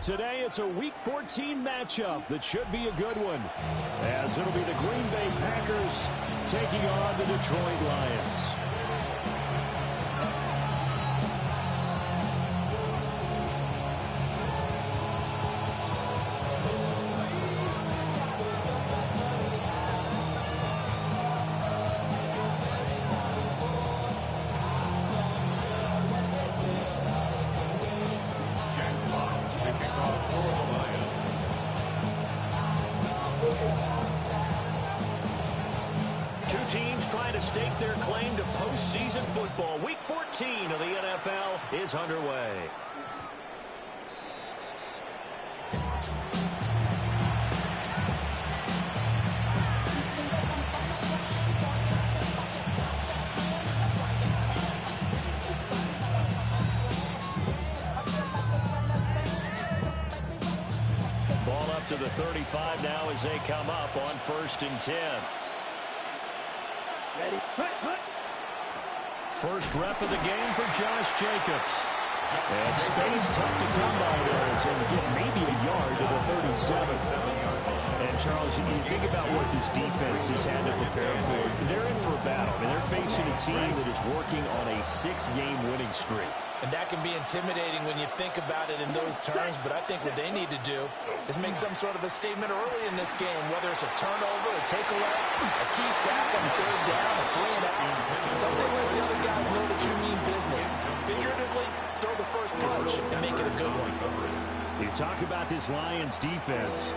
Today, it's a Week 14 matchup that should be a good one, as it'll be the Green Bay Packers taking on the Detroit Lions. Two teams trying to stake their claim to postseason football. Week 14 of the NFL is underway. Ball up to the 35 now as they come up on 1st and 10. Ready? First rep of the game for Josh Jacobs. And space tough to come by there as they get maybe a yard to the 37. And Charles, you think about what this defense has had to prepare for. They're in for a battle. I mean, they're facing a team that is working on a 6-game winning streak. And that can be intimidating when you think about it in those terms, but I think what they need to do is make some sort of a statement early in this game, whether it's a turnover, a takeaway, a key sack on 3rd down, a 3-and-out. Something lets the other guys know that you mean business. Figuratively, throw the first punch and make it a good one. You talk about this Lions defense.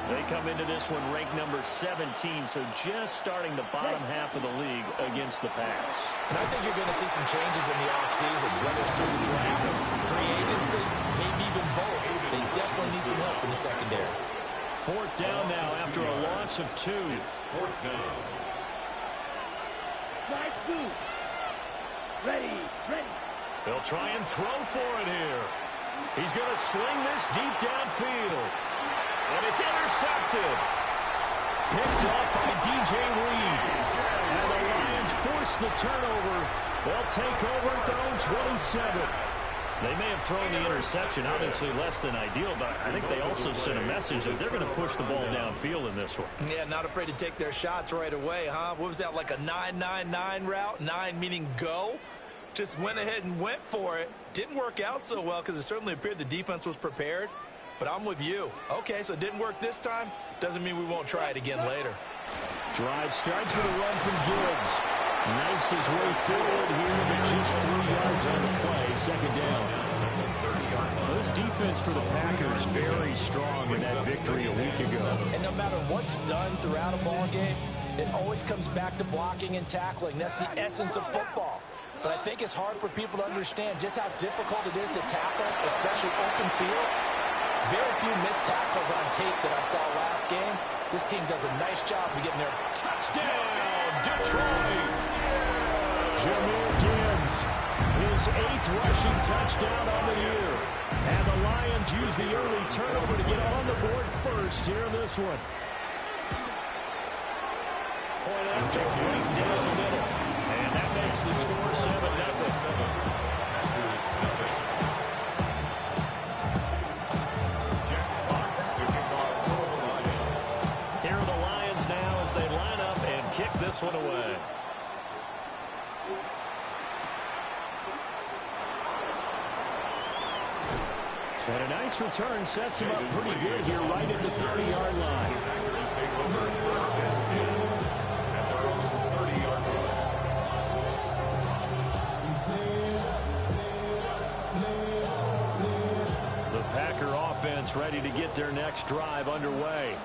They come into this one ranked number 17, so just starting the bottom half of the league against the pass. And I think you're going to see some changes in the offseason, whether it's through the draft, free agency, maybe even both. They definitely need some help in the secondary. 4th down now after a loss of 2. Strike 2. Ready. They'll try and throw for it here. He's going to sling this deep downfield. And it's intercepted. Picked up by DJ Reed. And the Lions force the turnover. They'll take over at their own 27. They may have thrown the interception, obviously less than ideal, but I think they also sent a message that they're going to push the ball downfield in this one. Yeah, not afraid to take their shots right away, huh? What was that, like a 9-9-9 route? 9 meaning go? Just went ahead and went for it. Didn't work out so well because it certainly appeared the defense was prepared. But I'm with you. Okay, so it didn't work this time. Doesn't mean we won't try it again later. Drive starts with a run from Gibbs. Knifes his way forward here, but just 3 yards on the play. 2nd down. This defense for the Packers very strong in that victory a week ago. And no matter what's done throughout a ball game, it always comes back to blocking and tackling. That's the essence of football. But I think it's hard for people to understand just how difficult it is to tackle, especially open field. Very few missed tackles on tape that I saw last game. This team does a nice job of getting their touchdown, Detroit. Jahmyr Gibbs, his 8th rushing touchdown on the year. And the Lions use the early turnover to get on the board first here in this one. Point after right down the middle. And that makes the score 7-0. Kick this one away. And a nice return sets him up pretty good here right at the 30-yard line. The Packer offense ready to get their next drive underway.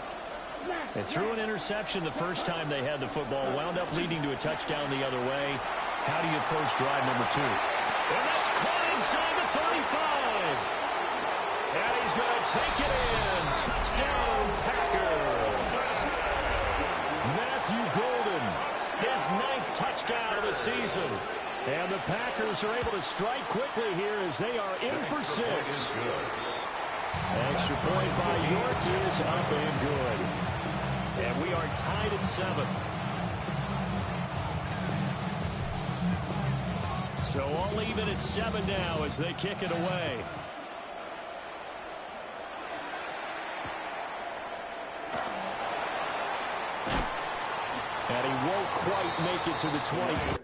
And threw an interception the first time they had the football, wound up leading to a touchdown the other way. How do you approach drive number 2? And that's caught inside the 35. And he's going to take it in. Touchdown, Packers. Matthew Golden, his 9th touchdown of the season. And the Packers are able to strike quickly here as they are in for 6. Extra point by York is up and good. And we are tied at 7. So all even at 7 now as they kick it away. And he won't quite make it to the 20.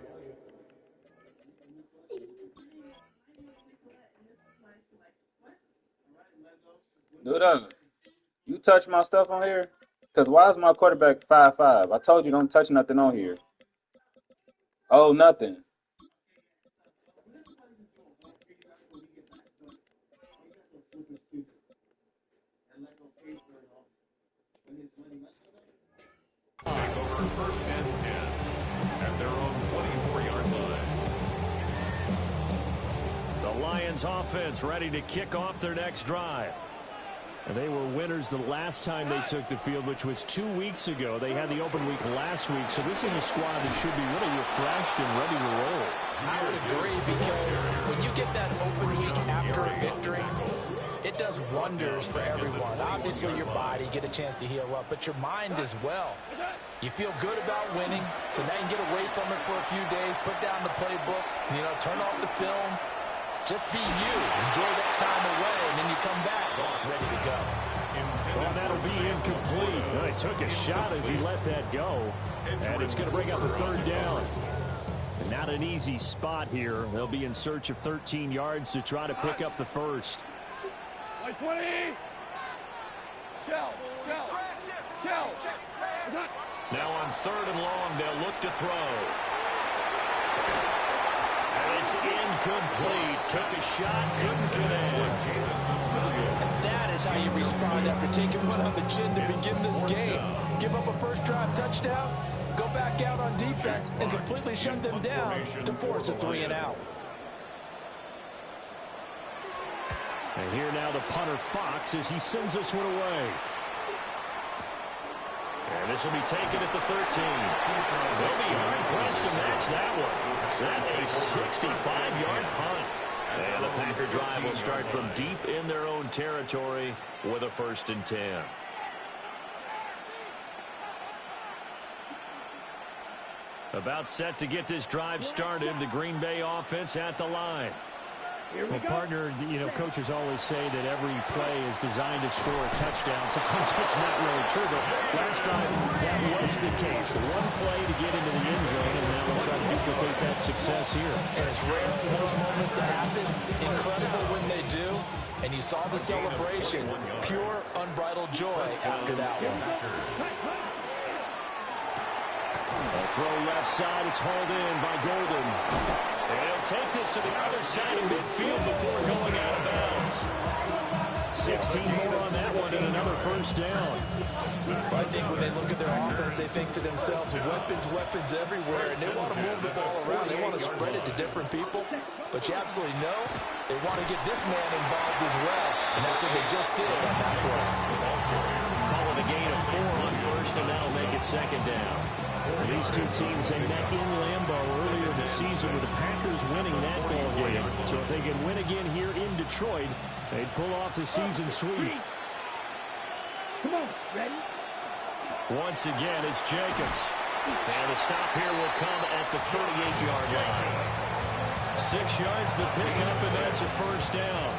Dude, you touch my stuff on here? Because why is my quarterback 5'5"? I told you don't touch nothing on here. Oh, nothing. Take over first and 10 at their own 24-yard line. The Lions offense ready to kick off their next drive. And they were winners the last time they took the field, which was 2 weeks ago. They had the open week last week, so this is a squad that should be really refreshed and ready to roll. I would agree, because when you get that open week after a victory, it does wonders for everyone. Obviously, your body, get a chance to heal up, but your mind as well. You feel good about winning, so now you can get away from it for a few days, put down the playbook, turn off the film. Just be you. Enjoy that time away, and then you come back ready to go. Well, that'll be incomplete. Well, he took a shot as he let that go, and it's going to bring up a third down. And not an easy spot here. They'll be in search of 13 yards to try to pick up the first. 20. Shell. Now on 3rd and long, they'll look to throw. And it's incomplete. Took a shot, couldn't connect. And that is how you respond after taking one on the chin to begin this game. Give up a first drive touchdown, go back out on defense, and completely shut them down to force a 3-and-out. And here now the punter Fox as he sends this one away. And this will be taken at the 13. They'll be hard-pressed to match that one. That's a 65-yard punt. And the Packer drive will start from deep in their own territory with a 1st and 10. About set to get this drive started, the Green Bay offense at the line. Well, partner, coaches always say that every play is designed to score a touchdown. Sometimes it's not really true, but last time that was the case. One play to get into the end zone, and now they'll try to duplicate that success here. And it's rare for those moments to happen. Incredible when they do. And you saw the celebration. Pure, unbridled joy after that one. A throw left side. It's hauled in by Golden. And he'll take this to the other side of midfield before going out of bounds. 16 more on that one and another first down. I think when they look at their offense, they think to themselves, weapons everywhere, and they want to move the ball around. They want to spread it to different people. But you absolutely know they want to get this man involved as well, and that's what they just did on that play. Call it a gain of 4 on first, and that'll make it 2nd down. These two teams, they met in Lambeau earlier this season with the Packers winning that ball game. So if they can win again here in Detroit, they'd pull off the season sweep. Come on, ready? Once again, it's Jacobs. And the stop here will come at the 38-yard line. 6 yards the pickup, and that's a first down.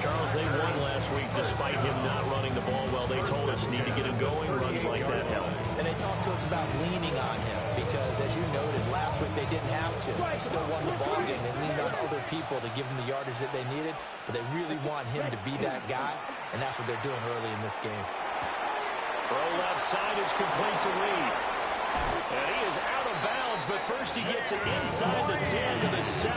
Charles, they won last week despite him not running the ball well. They told us need to get him going. Runs like that help. And they talked to us about leaning on him because, as you noted, last week they didn't have to. They still won the ball game. They leaned on other people to give them the yardage that they needed, but they really want him to be that guy, and that's what they're doing early in this game. Throw left side is complete to Reed. And he is out of bounds, but first he gets it inside the 10 to the 7.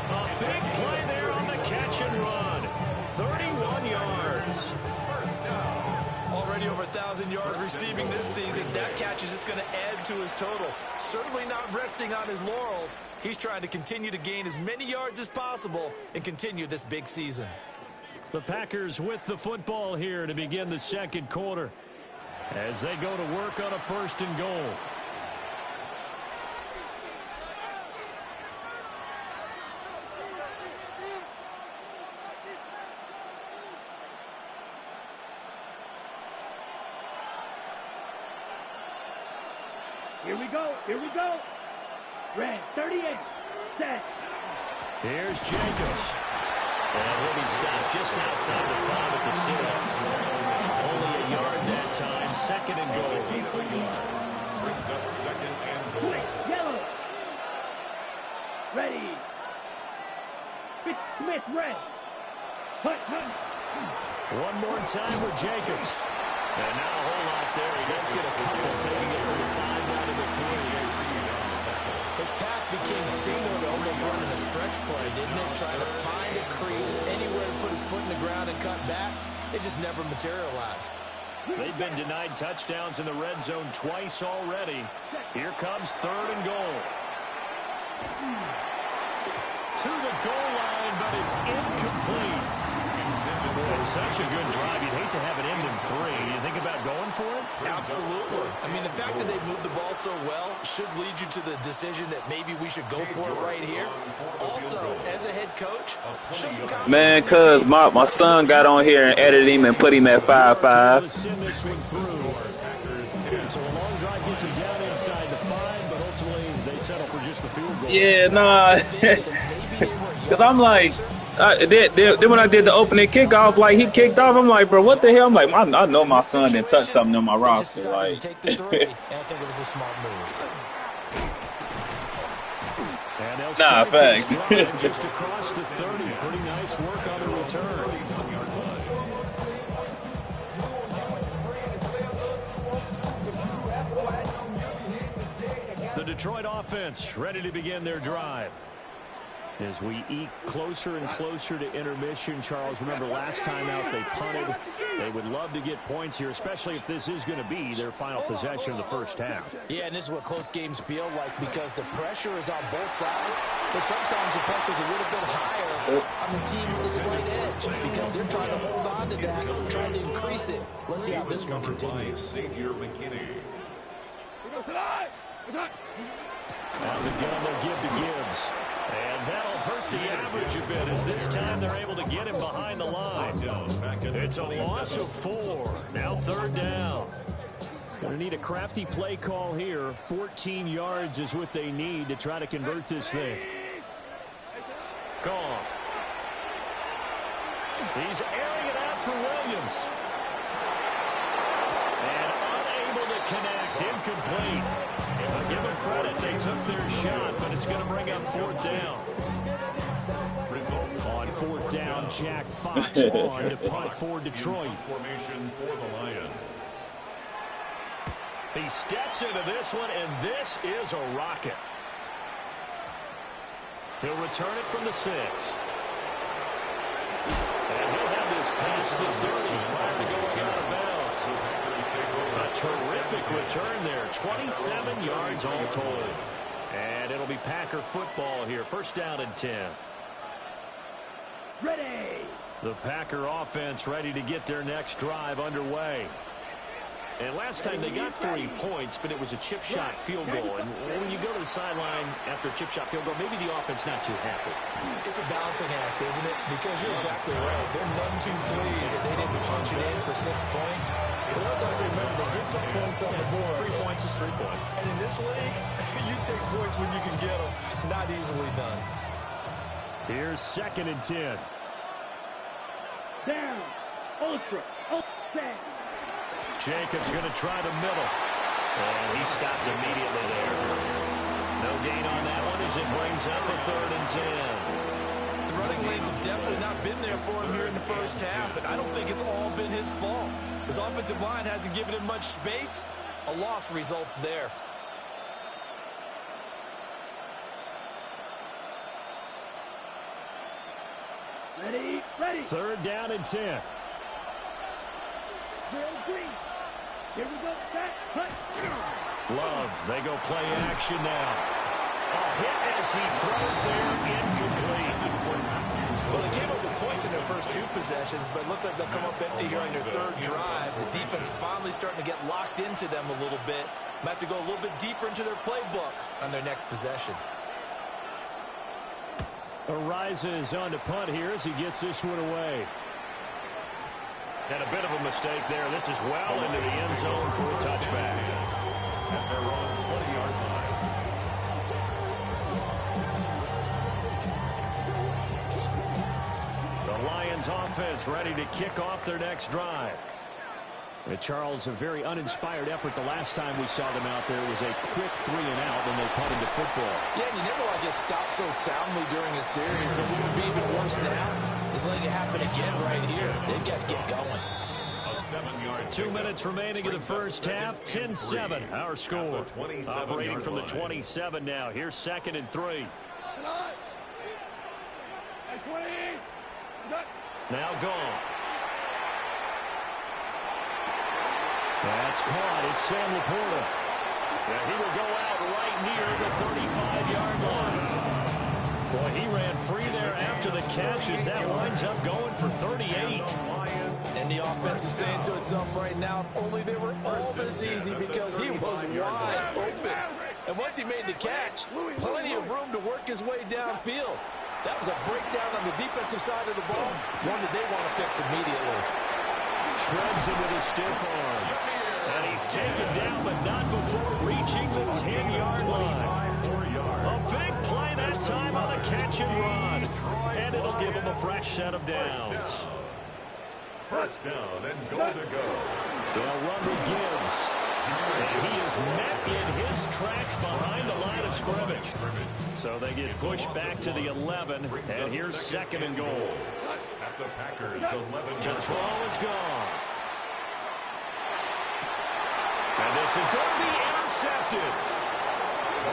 A big play there on the catch and run. 31 yards. Already over 1,000 yards receiving this season. That catch is just going to add to his total. Certainly not resting on his laurels. He's trying to continue to gain as many yards as possible and continue this big season. The Packers with the football here to begin the 2nd quarter as they go to work on a 1st and goal. Here we go. Red, 38, set. Here's Jacobs. And he'll be stopped just outside the 5 at the 6. Only a yard that time, 2nd and goal. brings up second and goal. Yellow. Ready. Smith, red. Hunt. One more time with Jacobs. And now a whole lot there. He does get a couple, taking it from the 5 down to the 3. His path became similar to almost running a stretch play, didn't it? Trying to find a crease, anywhere to put his foot in the ground and cut back. It just never materialized. They've been denied touchdowns in the red zone twice already. Here comes 3rd and goal. To the goal line, but it's incomplete. It's such a good drive. You'd hate to have it end in 3. You think about going for it? Absolutely. I mean, the fact that they moved the ball so well should lead you to the decision that maybe we should go for it right here. Also, as a head coach, show some confidence. Man, cuz my son got on here and edited him and put him at 5'5". Send this one through. So a long drive gets him down inside the 5, but ultimately they settle for just the field goal. Yeah, nah. Because I'm like, then when I did the opening kickoff, like he kicked off, I'm like, bro, what the hell? I'm like, I know my son didn't touch something on my roster. Like, take the 3, and I think it was a smart move. Nah, facts. Just across the 30. Pretty nice work on the return. The Detroit offense ready to begin their drive. As we eke closer and closer to intermission, Charles, remember last time out they punted. They would love to get points here, especially if this is going to be their final possession of the first half. Yeah, and this is what close games feel like because the pressure is on both sides, but sometimes the pressure is a little bit higher on the team with a slight edge because they're trying to hold on to that, trying to increase it. Let's see how this one continues. Xavier McKinney. Out of the gun they'll give to Gibbs. And that'll hurt the average a bit as this time they're able to get him behind the line. It's a loss of 4. Now 3rd down. Going to need a crafty play call here. 14 yards is what they need to try to convert this thing. Gone. He's airing it out for Williams. And unable to connect. Incomplete. I'll give them credit. They took their shot, but it's going to bring up 4th down. Results on 4th down, Jack Fox on to punt for Detroit. Formation for the Lions. He steps into this one, and this is a rocket. He'll return it from the 6. And he'll have this past the 30 prior to going out of bounds. A terrific return there. 27 yards all told. And it'll be Packer football here. 1st down and 10. Ready. The Packer offense ready to get their next drive underway. And last time they got 3 points, but it was a chip shot field goal. And when you go to the sideline after a chip shot field goal, maybe the offense not too happy. It's a balancing act, isn't it? Because you're exactly right. They're none too pleased that they didn't punch it in for 6 points. But let's have to remember, they did put points on the board. 3 points is 3 points. And in this league, you take points when you can get them. Not easily done. Here's 2nd and 10. Down. Ultra. Set. Jacobs going to try the middle. And he stopped immediately there. No gain on that one as it brings up a 3rd and 10. The running lanes have definitely not been there for him here in the first half, and I don't think it's all been his fault. His offensive line hasn't given him much space. A loss results there. Ready. 3rd down and 10. Green. Here we go. Set. Hunt. Love, they go play action now. A hit as he throws there, incomplete. Well, they came up with points in their first 2 possessions, but it looks like they'll come up empty here on their 3rd drive. The defense finally starting to get locked into them a little bit. Might have to go a little bit deeper into their playbook on their next possession. Arises on to punt here as he gets this one away. And a bit of a mistake there. This is well into the end zone for a touchback. At their own 20-yard line. The Lions offense ready to kick off their next drive. Charles, a very uninspired effort. The last time we saw them out there was a quick 3 and out when they punted the football. Yeah, and you never want to get stopped so soundly during a series, but what would be even worse now is letting it happen again right here. They've got to get going. A 7-yard 2 minutes remaining in the first half. 10-7, our score. Operating from the 27 now. Here's 2nd and 3. Now gone. That's caught. It's Sam Laporta. And he will go out right near the 35-yard line. Boy, he ran free there after the catch as that winds up going for 38. And the offense is saying to itself right now, only they were all this easy because he was wide open. And once he made the catch, plenty of room to work his way downfield. That was a breakdown on the defensive side of the ball, one that they want to fix immediately. Shreds him with a stiff arm. And he's taken down, but not before reaching the 10-yard line. A big play that time on a catch and run. And it'll give him a fresh set of downs. First down and goal to go. They'll run with Gibbs. And he is met in his tracks behind the line of scrimmage. So they get pushed back to the 11. And here's 2nd and goal. At the Packers' 11. To throw is gone. And this is going to be intercepted.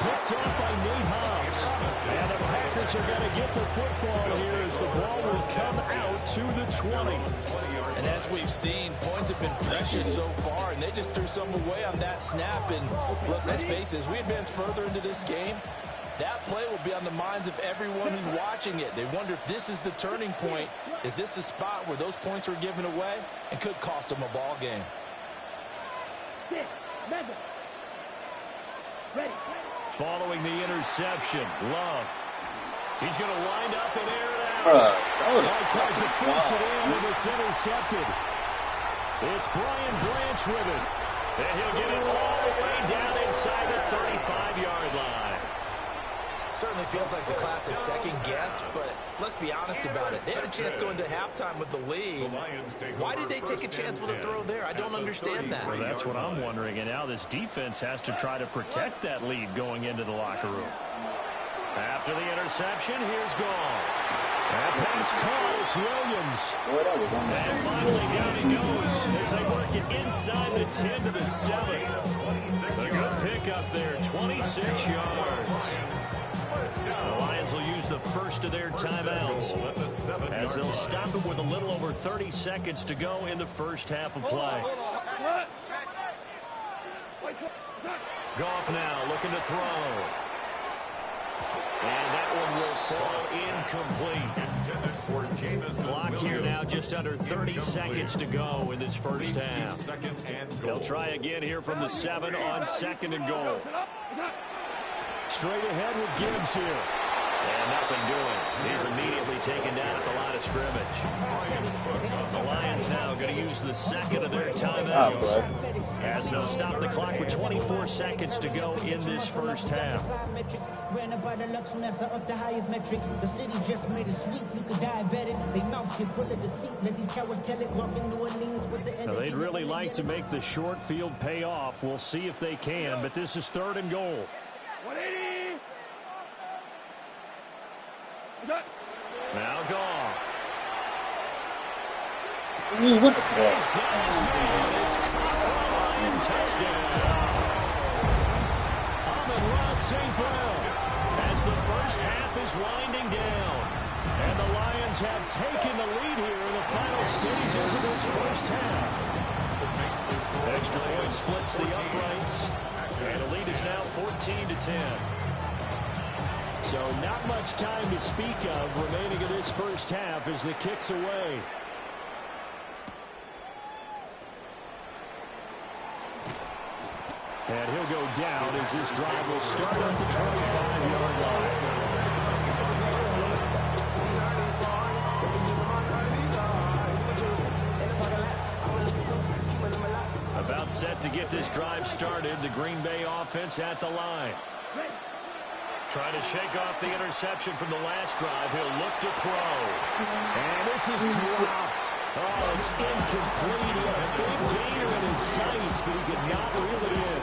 Picked off by Nate Hobbs. And the Packers are going to get the football here as the ball will come out to the 20. And as we've seen, points have been precious so far, and they just threw some away on that snap. And look, let's face it, as we advance further into this game, that play will be on the minds of everyone who's watching it. They wonder if this is the turning point. Is this the spot where those points are given away and could cost them a ball game? Following the interception, Love. He's going to wind up and air it out. He tries to force it in, and it's intercepted. It's Brian Branch with it. And he'll get it all the way down inside the 35-yard line. Certainly feels like the classic second guess, but let's be honest about it. They had a chance going to halftime with the lead. Why did they take a chance with a throw there? I don't understand that. Well, that's what I'm wondering. And now this defense has to try to protect that lead going into the locker room. After the interception, here's Goff. That pass caught. It's Williams. And finally down he goes as they work it inside the 10 to the 7. A good pickup there, 26 yards. The Lions will use the first of their timeouts as they'll stop it with a little over 30 seconds to go in the first half of play. Goff now looking to throw. And that one will fall incomplete. Clock here now, just under 30 seconds to go in this first half. They'll try again here from the 7 on 2nd and goal. Straight ahead with Gibbs here. And nothing doing. He's immediately taken down at the line of scrimmage. The Lions now going to use the second of their timeouts as they'll stop the clock with 24 seconds to go in this first half. Ran about the luxuriness of the highest metric. The city just made it sweet. You could diabetic. They mouths get full of deceit. Let these cowards tell it. Walking New Orleans with the now they'd really like to make the short field pay off. We'll see if they can, but this is 3rd and goal. 180. Now Goff. Ooh, what the He's got his man. It's caught for a Lion touchdown. Amon-Ra St. Brown as the first half is winding down. And the Lions have taken the lead here in the final stages of this first half. Extra point splits the uprights. And the lead is now 14-10. So not much time to speak of remaining in this first half as the kick's away. And he'll go down as this drive will start at the 25-yard line. About set to get this drive started. The Green Bay offense at the line. Trying to shake off the interception from the last drive. He'll look to throw. And this is dropped. Oh, It's incomplete. He had a big gainer in his sights, but he could not reel it in.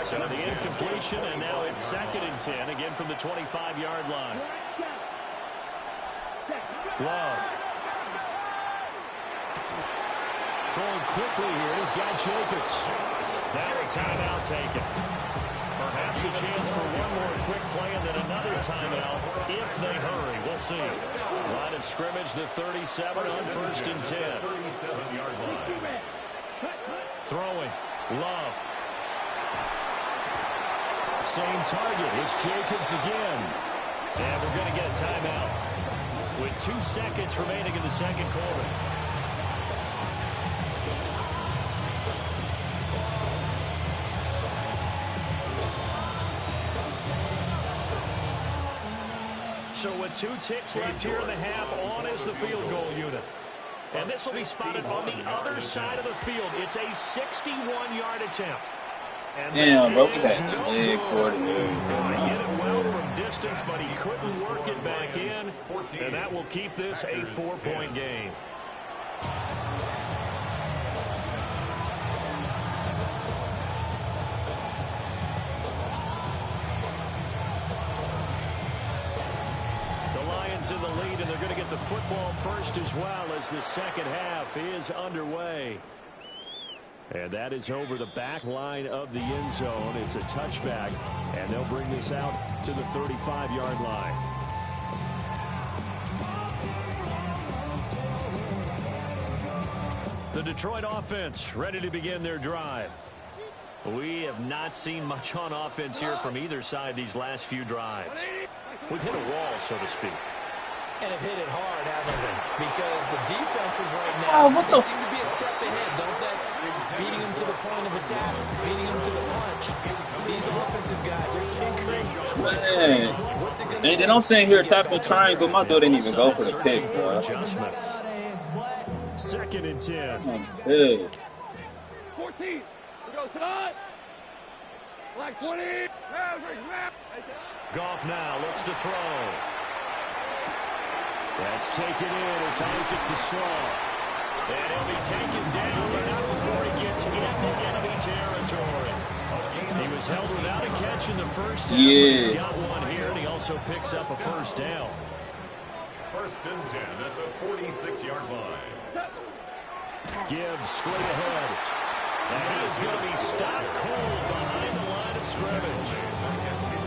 So the incompletion, and now it's 2nd and 10, again from the 25-yard line. Love. Throwing quickly here. He's got Jacobs. Now a timeout taken. Perhaps a chance for one more quick play and then another timeout if they hurry. We'll see. Line of scrimmage, the 37 on 1st and 10. 37-yard line. Throwing. Love. Same target. It's Jacobs again. And we're going to get a timeout with 2 seconds remaining in the second quarter. So with 2 ticks left here in the half, on is the field goal unit. And this will be spotted on the other side of the field. It's a 61-yard attempt. And damn, bro, he had the leg for it. He hit it well from distance, but he couldn't work it back in. And that will keep this a 4-point game. In the lead, and they're going to get the football first as well as the second half is underway. And that is over the back line of the end zone. It's a touchback, and they'll bring this out to the 35-yard line. The Detroit offense ready to begin their drive. We have not seen much on offense here from either side these last few drives. We've hit a wall, so to speak. And have hit it hard, haven't they? Because the defenses right now, they seem to be a step ahead, don't they? Beating them to the point of attack, beating them to the punch. These offensive guys are tinkering. Man. And then I'm sitting here tapping triangle. My dude didn't even go for the pick, bro. 2nd and 10. Good. 14. We go side. Like 20. Goff now looks to throw. That's taken in. It's Isaac to Slaw. And he'll be taken down, but not before he gets into enemy territory. He was held without a catch in the first half. He's got one here, and he also picks up a first down. 1st and 10 at the 46-yard line. Gibbs straight ahead. And he is going to be stopped cold behind the line of scrimmage.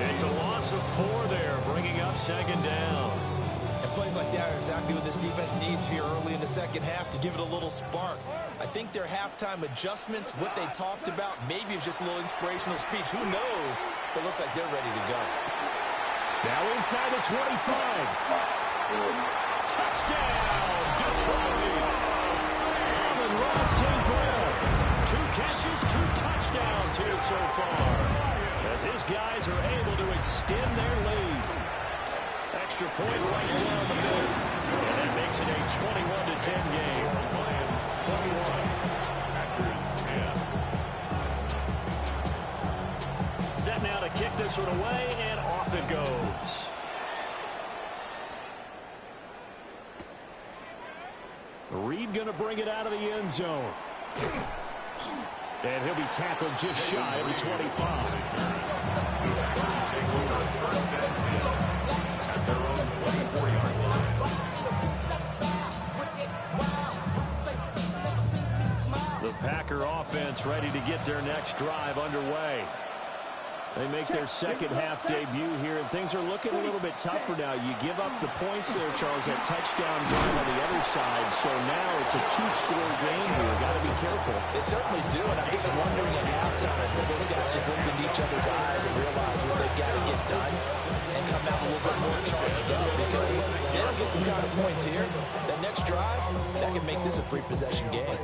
It's a loss of 4 there, bringing up 2nd down. And plays like that are exactly what this defense needs here early in the second half to give it a little spark. I think their halftime adjustments, what they talked about, maybe it's just a little inspirational speech. Who knows? But it looks like they're ready to go. Now inside the 25. Touchdown, Detroit. Amon-Ra St. Brown. 2 catches, 2 touchdowns here so far. As his guys are able to extend their lead. Extra point right down the middle. And that makes it a 21-10 game. Lions 21, Packers 10. Set now to kick this one away, and off it goes. Reed going to bring it out of the end zone. And he'll be tackled just shy of the 25. The Packer offense ready to get their next drive underway. They make their second half debut here, and things are looking a little bit tougher now. You give up the points there, Charles, that touchdown drive on the other side. So now it's a 2-score game here. Got to be careful. They certainly do, and I'm just wondering at halftime if those guys just looked into each other's eyes and realize what they've got to get done and come out a little bit more charged up, because if they don't get some kind of points here, that next drive, that can make this a 3-possession game.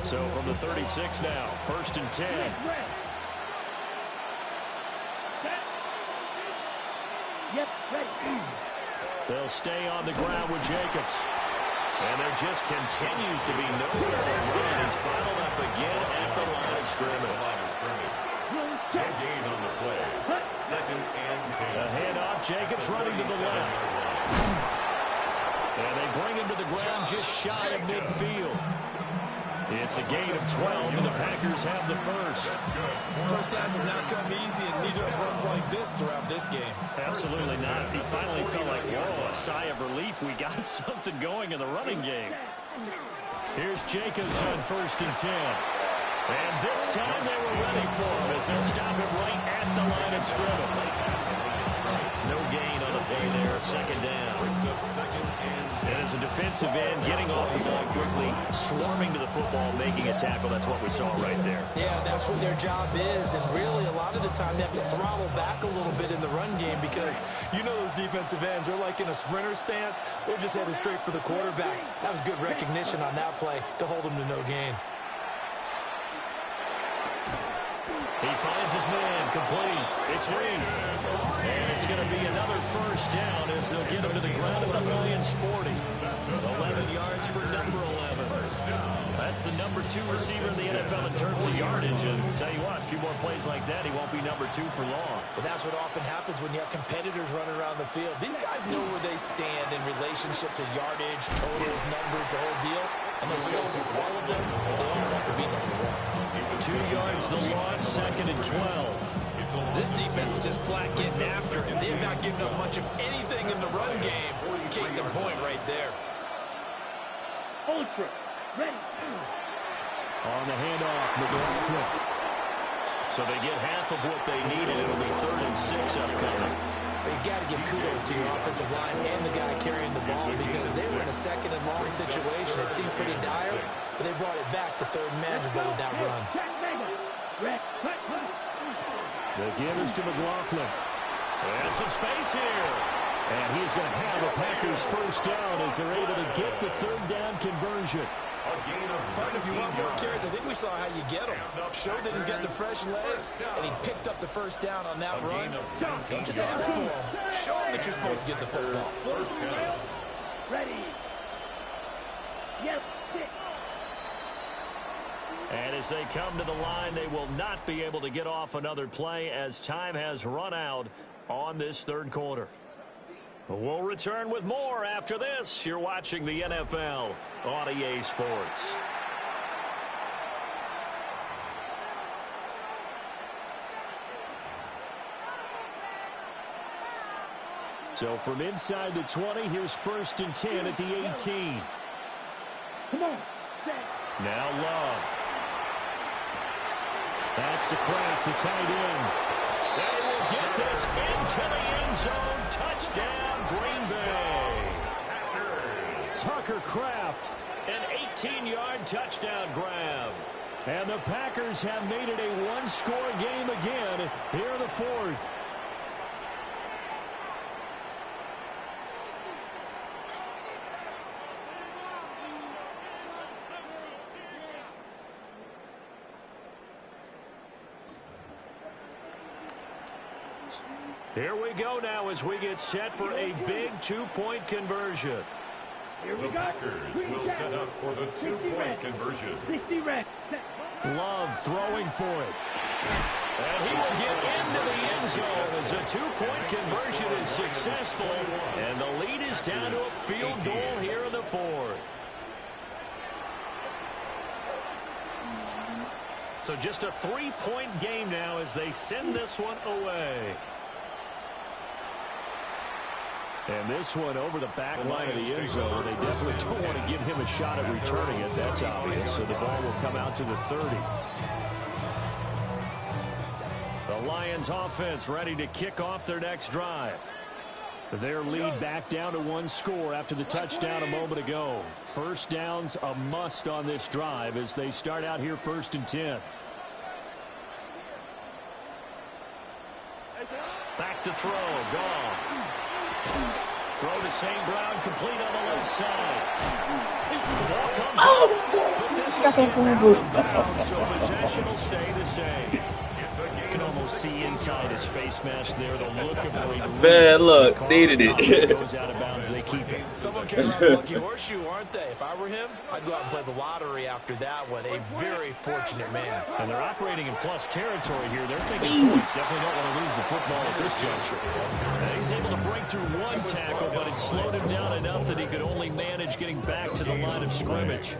So from the 36 now, 1st and 10. Yep, ready. They'll stay on the ground with Jacobs. And there just continues to be nowhere to run. He's bottled up again at the line of scrimmage. And gain on the play. 2nd and 10. A handoff, Jacobs running to the left. bring him to the ground just shy of midfield. It's a gain of 12, and the Packers have the first. Touchdowns have not come easy, and neither have runs like this throughout this game. Absolutely not. He finally felt like, whoa, a sigh of relief. We got something going in the running game. Here's Jacobs on 1st and 10. And this time they were ready for him as they stop him right at the line of scrimmage. No gain on the play there, 2nd down. And as a defensive end, getting off the ball quickly, swarming to the football, making a tackle, that's what we saw right there. Yeah, that's what their job is, and really a lot of the time they have to throttle back a little bit in the run game because you know those defensive ends, they're like in a sprinter stance. They're just headed straight for the quarterback. That was good recognition on that play to hold him to no gain. He finds his man, complete. It's Reed. And it's going to be another 1st down as they'll get him to the ground at the Lions' 40. 11 yards for number 11. That's the number 2 receiver in the NFL in terms of yardage. And tell you what, a few more plays like that, he won't be number 2 for long. Well, that's what often happens when you have competitors running around the field. These guys know where they stand in relationship to yardage, totals, numbers, the whole deal. And let's face it, all of them, they all want to be number 1. 2 yards the loss, 2nd and 12. This defense is just flat getting after him. They've not given up much of anything in the run game. Case in point right there. Ultra, ready. On the handoff, McLaughlin. So they get half of what they needed. It'll be 3rd and 6 upcoming. You've got to give kudos to your offensive line and the guy carrying the ball because they were in a 2nd and long situation. It seemed pretty dire, but they brought it back to 3rd and manageable with that run. The give is to McLaughlin. There's some space here. And he's going to have a Packers 1st down as they're able to get the 3rd down conversion. Partner, if you want more carries, I think we saw how you get him. Showed that he's got the fresh legs, and he picked up the 1st down on that run. Don't just ask for him. Show him that you're supposed to get the football. Ready. Yep. And as they come to the line, they will not be able to get off another play as time has run out on this 3rd quarter. We'll return with more after this. You're watching the NFL on EA Sports. So from inside the 20, here's 1st and 10 at the 18. Come on. Now Love. That's to Kraft, the tight end. They will get this into the end zone. Touchdown, Green Bay. Tucker Kraft, an 18-yard touchdown grab. And the Packers have made it a 1-score game again here in the 4th. Here we go now as we get set for a big 2-point conversion. Here we The go. Packers will set up for the 2-point conversion. 60 red. Love throwing for it. And he will get into the end zone as a 2-point conversion is successful. And the lead is down to a field goal here in the 4th. So just a 3-point game now as they send this one away. And this one over the back line of the end zone. They definitely don't want to give him a shot at returning it. That's obvious. So the ball will come out to the 30. The Lions offense ready to kick off their next drive. Their lead back down to 1 score after the touchdown a moment ago. 1st down's a must on this drive as they start out here 1st and 10. Back to throw. Gone. Throw to St. Brown, complete on the left side. The ball comes up, but this will get out of bounds, so possession will stay the same. You can almost see inside his face mask there, the look of relief. Bad luck. Needed it. Goes out of bounds, they keep it. Someone care about a lucky horseshoe, aren't they? If I were him, I'd go out and play the lottery after that one. A very fortunate man. And they're operating in plus territory here. They're thinking points. Definitely don't want to lose the football at this juncture. And he's able to break through one tackle, but it slowed him down enough that he could only manage getting back to the line of scrimmage.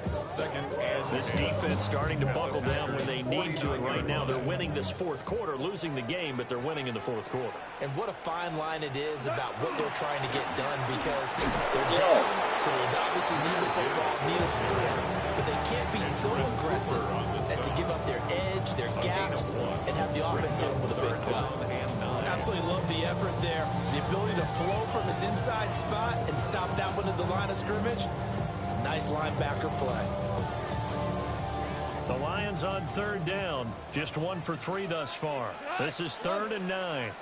This defense starting to buckle down when they need to, and right now they're winning this fourth quarter, losing the game, but they're winning in the fourth quarter. And what a fine line it is about what they're trying to get done, because they're down, so they obviously need the football, need a score, but they can't be so aggressive as to give up their edge, their gaps, and have the offense hit them with a big play. Absolutely love the effort there. The ability to flow from his inside spot and stop that one at the line of scrimmage. Nice linebacker play. The Lions on third down. Just 1 for 3 thus far. This is 3rd and 9.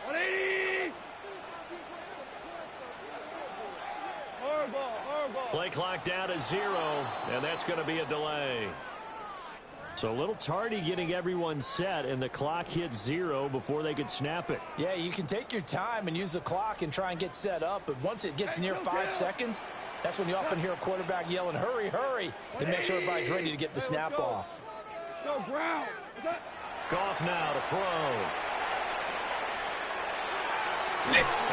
180. Play clock down to 0, and that's going to be a delay. So a little tardy getting everyone set, and the clock hit 0 before they could snap it. Yeah, you can take your time and use the clock and try and get set up, but once it gets near 5 seconds, that's when you often hear a quarterback yelling, hurry, hurry, to make sure everybody's ready to get the snap off. Goff now to throw.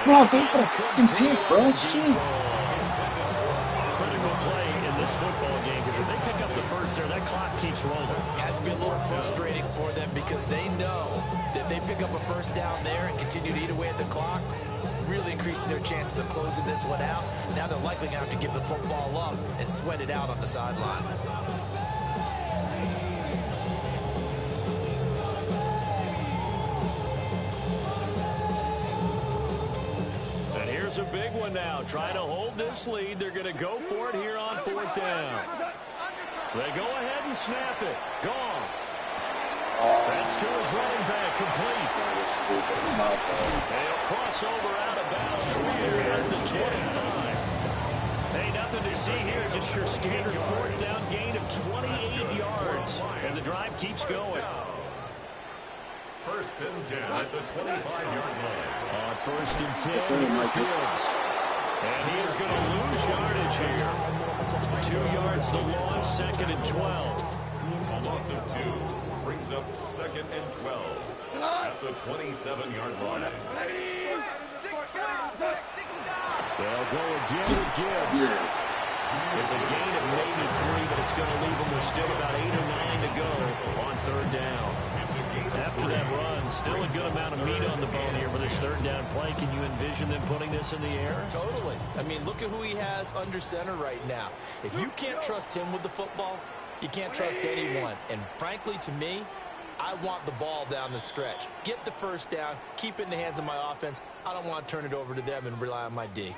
Bro, go for the fucking pick, bro. Jeez. Critical play in this football game, because if they pick up the first there, that clock keeps rolling. Has to be a little frustrating for them, because they know that if they pick up a first down there and continue to eat away at the clock, really increases their chances of closing this one out. Now they're likely going to have to give the football up and sweat it out on the sideline. And here's a big one now. Trying to hold this lead. They're going to go for it here on 4th down. They go ahead and snap it. Gone. That's to his running back, complete. They'll cross over out of bounds here at the 25. Hey, nothing to see here, just your standard 4th down gain of 28 yards. And the drive keeps going. 1st and 10 at the 25-yard line. On 1st and 10, here's Gibbs. And he is going to lose yardage here. 2 yards the loss, 2nd and 12. A loss of 2. Brings up 2nd and 12 at the 27-yard line. They'll go again with Gibbs. It's a gain of maybe 3, but it's going to leave them with still about 8 or 9 to go on 3rd down. After that run, still a good amount of meat on the bone here for this 3rd down play. Can you envision them putting this in the air? Totally. I mean, look at who he has under center right now. If you can't trust him with the football, you can't trust anyone. And frankly, to me, I want the ball down the stretch. Get the first down, keep it in the hands of my offense. I don't want to turn it over to them and rely on my D.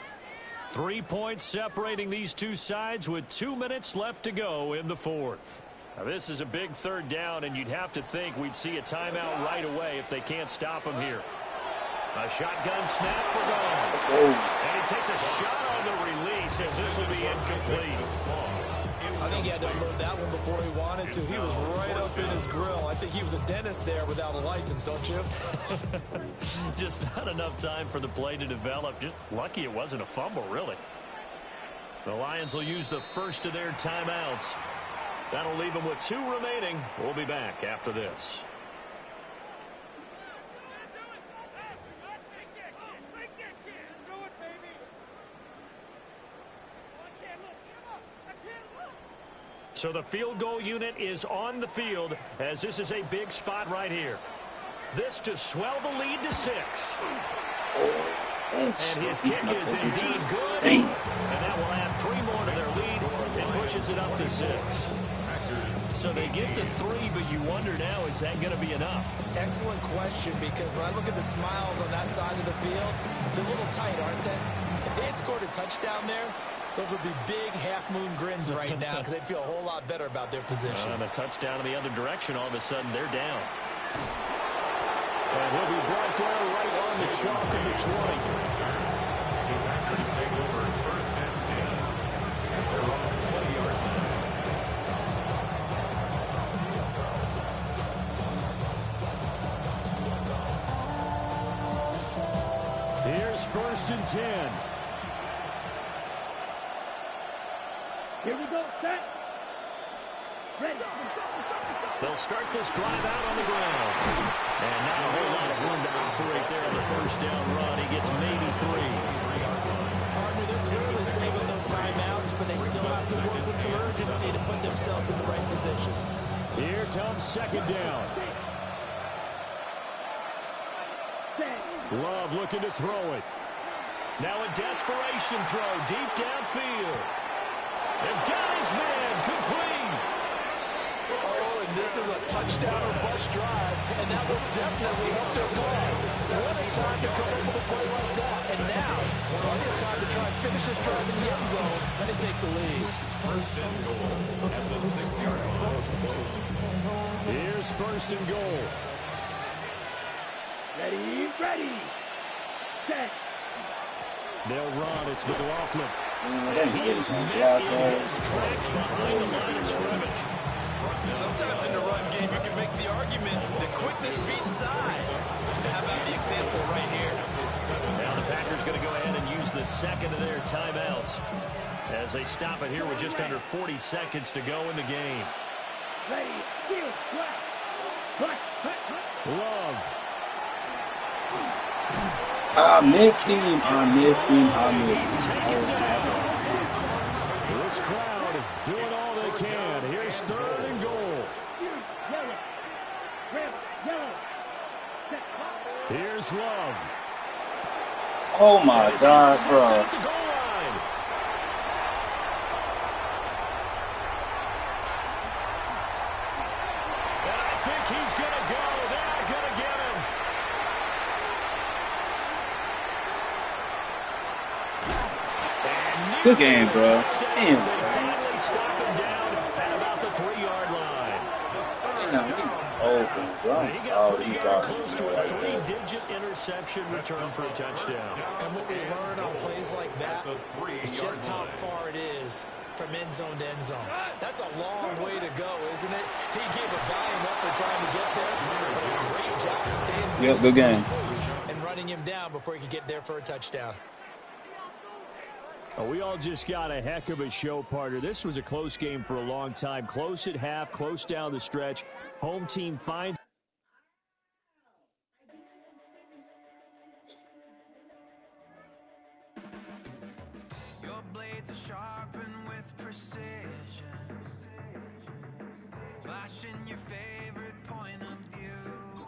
3 points separating these two sides with 2 minutes left to go in the 4th. Now, this is a big 3rd down, and you'd have to think we'd see a timeout right away if they can't stop him here. A shotgun snap for Gone. Let's go. And he takes a shot on the release as this will be incomplete. I think he had to unload that one before he wanted to. He was right up in his grill. I think he was a dentist there without a license, don't you? Just not enough time for the play to develop. Just lucky it wasn't a fumble, really. The Lions will use the first of their timeouts. That'll leave them with 2 remaining. We'll be back after this. So the field goal unit is on the field, as this is a big spot right here. This to swell the lead to 6. And his kick is indeed good. And that will add 3 more to their lead and pushes it up to 6. So they get to 3, but you wonder now, is that going to be enough? Excellent question, because when I look at the smiles on that side of the field, they're a little tight, aren't they? If they had scored a touchdown there, those would be big half-moon grins right now, because they'd feel a whole lot better about their position. And a touchdown in the other direction, all of a sudden they're down. And he'll be brought down right on the chalk of the 20. The Packers take over 1st and 10 at their own 20-yard line. First and 10. Here we go. Set. Ready. They'll start this drive out on the ground. And not a whole lot of room to operate there on the first down run. He gets maybe 3. Partner, they're clearly saving those timeouts, but they still have to work with some urgency to put themselves in the right position. Here comes second down. Love looking to throw it. Now a desperation throw deep downfield. They've got his man complete. Oh, and this is a touchdown or bust drive, and that will definitely help their cause. What a time to come up with a play like that. And now, plenty of time to try and finish this drive in the end zone and take the lead. First and goal at the 6-yard line. Here's first and goal. Ready. Set. They'll run. It's McLaughlin. And He is met in his tracks behind the line of scrimmage. Sometimes in the run game, you can make the argument that quickness beats size. How about the example right here? Now the Packers going to go ahead and use the second of their timeouts as they stop it here with just under 40 seconds to go in the game. Ready. Field. Love. I missed him. This crowd doing all they can. Here's third and goal. Yellow. Here's Love. Oh my God, bro. At the goal line. And I think he's going to go. They're not going to get him. Good game, bro. Damn. Damn. They finally stop him down at about the 3-yard line. Open, bro. He got pretty darn close to a 3-digit interception return for a touchdown. And what we learn on plays like that is just how far it is from end zone to end zone. That's a long way to go, isn't it? He gave a valiant effort trying to get there, but a great job staying Yep, good game. and running him down before he could get there for a touchdown. We all just got a heck of a show, partner. This was a close game for a long time. Close at half, close down the stretch. Home team finds. Your blades are sharpened with precision, flashing your favorite point of view.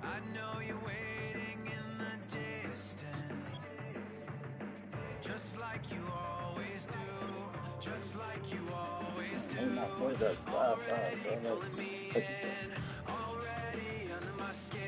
I know you're waiting in the distance, just like you always do, just like you always do. Already pulling me in, already under my skin.